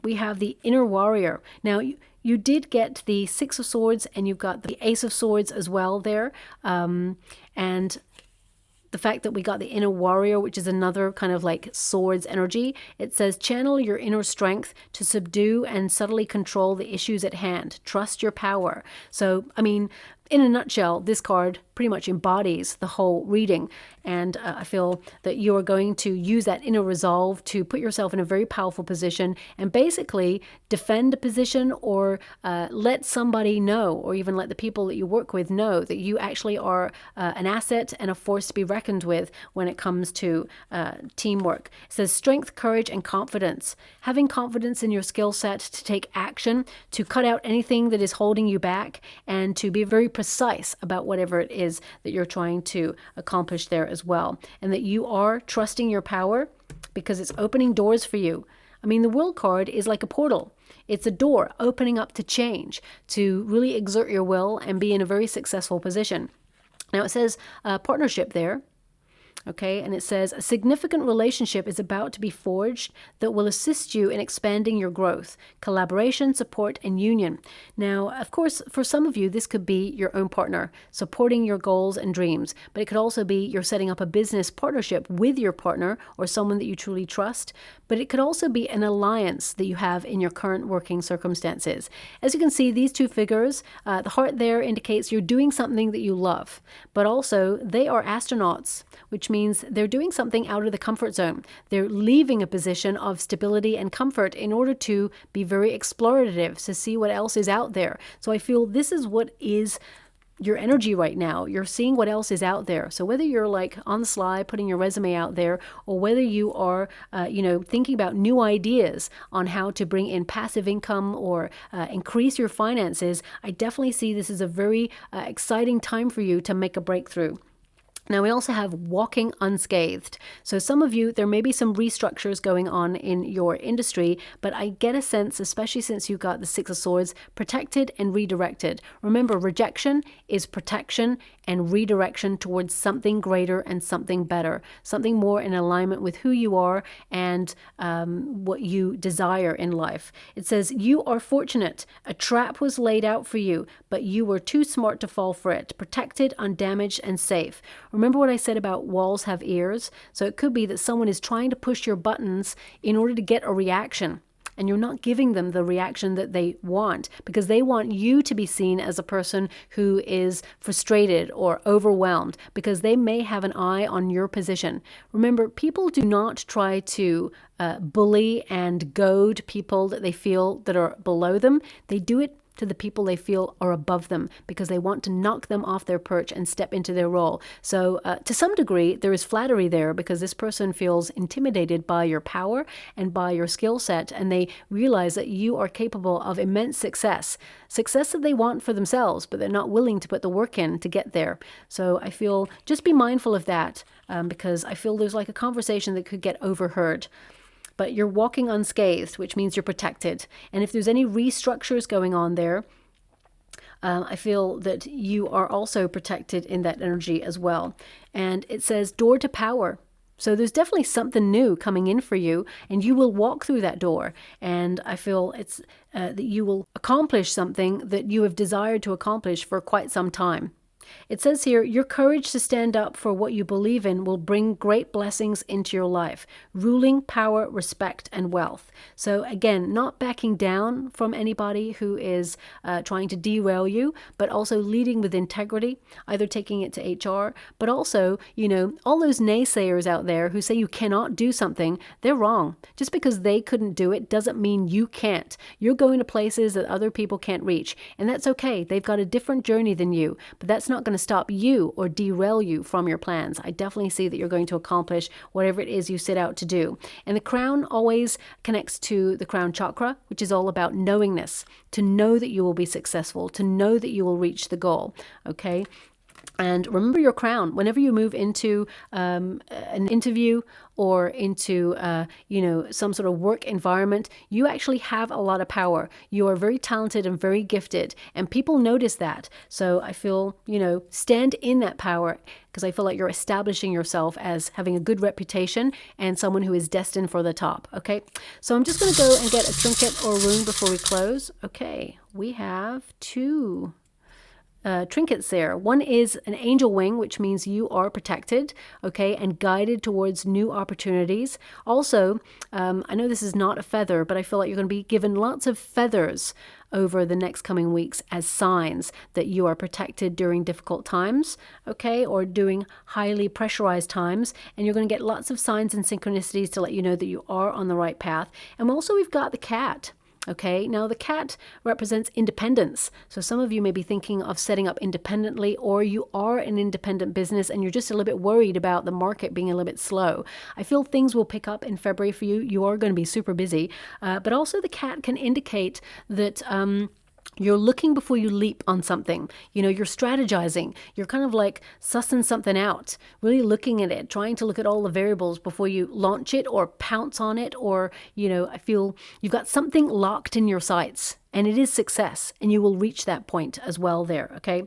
We have the Inner Warrior. Now, you did get the Six of Swords, and you've got the Ace of Swords as well there. And the fact that we got the Inner Warrior, which is another kind of like swords energy, it says, channel your inner strength to subdue and subtly control the issues at hand. Trust your power. So, I mean, in a nutshell, this card pretty much embodies the whole reading. And I feel that you are going to use that inner resolve to put yourself in a very powerful position and basically defend a position, or let somebody know, or even let the people that you work with know that you actually are an asset and a force to be reckoned with when it comes to teamwork. It says strength, courage, and confidence. Having confidence in your skill set to take action, to cut out anything that is holding you back, and to be very precise about whatever it is that you're trying to accomplish there as well. And that you are trusting your power because it's opening doors for you. I mean, the World card is like a portal. It's a door opening up to change, to really exert your will and be in a very successful position. Now it says partnership there. Okay, and it says a significant relationship is about to be forged that will assist you in expanding your growth, collaboration, support, and union. Now, of course, for some of you, this could be your own partner, supporting your goals and dreams, but it could also be you're setting up a business partnership with your partner or someone that you truly trust, but it could also be an alliance that you have in your current working circumstances. As you can see, these two figures, the heart there indicates you're doing something that you love, but also they are astronauts, which means they're doing something out of the comfort zone. They're leaving a position of stability and comfort in order to be very explorative, to see what else is out there. So I feel this is what is your energy right now. You're seeing what else is out there. So whether you're like on the sly putting your resume out there, or whether you are thinking about new ideas on how to bring in passive income or increase your finances, I definitely see this as a very exciting time for you to make a breakthrough. Now, we also have walking unscathed. So some of you, there may be some restructures going on in your industry, but I get a sense, especially since you got the Six of Swords, protected and redirected. Remember, rejection is protection and redirection towards something greater and something better, something more in alignment with who you are and what you desire in life. It says, you are fortunate. A trap was laid out for you, but you were too smart to fall for it. Protected, undamaged, and safe. Remember what I said about walls have ears? So it could be that someone is trying to push your buttons in order to get a reaction, and you're not giving them the reaction that they want because they want you to be seen as a person who is frustrated or overwhelmed because they may have an eye on your position. Remember, people do not try to bully and goad people that they feel that are below them. They do it to the people they feel are above them because they want to knock them off their perch and step into their role. So to some degree, there is flattery there because this person feels intimidated by your power and by your skill set, and they realize that you are capable of immense success that they want for themselves, but they're not willing to put the work in to get there. So I feel just be mindful of that because I feel there's like a conversation that could get overheard. But you're walking unscathed, which means you're protected. And if there's any restructures going on there, I feel that you are also protected in that energy as well. And it says door to power. So there's definitely something new coming in for you, and you will walk through that door. And I feel it's that you will accomplish something that you have desired to accomplish for quite some time. It says here, your courage to stand up for what you believe in will bring great blessings into your life, ruling, power, respect, and wealth. So again, not backing down from anybody who is trying to derail you, but also leading with integrity, either taking it to HR, but also, all those naysayers out there who say you cannot do something, they're wrong. Just because they couldn't do it doesn't mean you can't. You're going to places that other people can't reach, and that's okay. They've got a different journey than you, but that's not going to stop you or derail you from your plans. I definitely see that you're going to accomplish whatever it is you set out to do. And the crown always connects to the crown chakra, which is all about knowingness, to know that you will be successful, to know that you will reach the goal. Okay. And remember your crown. Whenever you move into an interview or into, some sort of work environment, you actually have a lot of power. You are very talented and very gifted, and people notice that. So I feel, stand in that power because I feel like you're establishing yourself as having a good reputation and someone who is destined for the top. Okay, so I'm just going to go and get a trinket or rune before we close. Okay, we have two. trinkets there. One is an angel wing, which means you are protected, okay, and guided towards new opportunities. Also, I know this is not a feather, but I feel like you're going to be given lots of feathers over the next coming weeks as signs that you are protected during difficult times, okay, or during highly pressurized times. And you're going to get lots of signs and synchronicities to let you know that you are on the right path. And also, we've got the cat. Okay, now the cat represents independence. So some of you may be thinking of setting up independently, or you are an independent business and you're just a little bit worried about the market being a little bit slow. I feel things will pick up in February for you. You are going to be super busy. But also the cat can indicate that you're looking before you leap on something. You know, you're strategizing. You're kind of like sussing something out, really looking at it, trying to look at all the variables before you launch it or pounce on it. Or, you know, I feel you've got something locked in your sights. And it is success, and you will reach that point as well there, okay?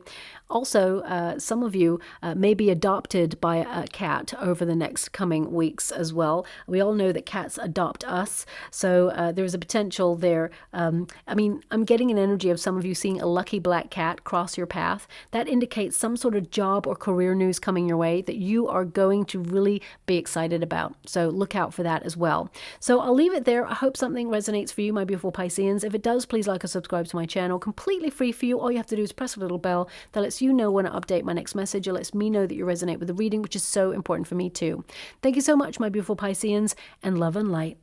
Also, some of you may be adopted by a cat over the next coming weeks as well. We all know that cats adopt us, so there's a potential there. I mean, I'm getting an energy of some of you seeing a lucky black cat cross your path. That indicates some sort of job or career news coming your way that you are going to really be excited about. So look out for that as well. So I'll leave it there. I hope something resonates for you, my beautiful Pisceans. If it does, please like or subscribe to my channel. Completely free for you. All you have to do is press a little bell that lets you know when I update my next message. It lets me know that you resonate with the reading, which is so important for me too. Thank you so much, my beautiful Pisceans, and love and light.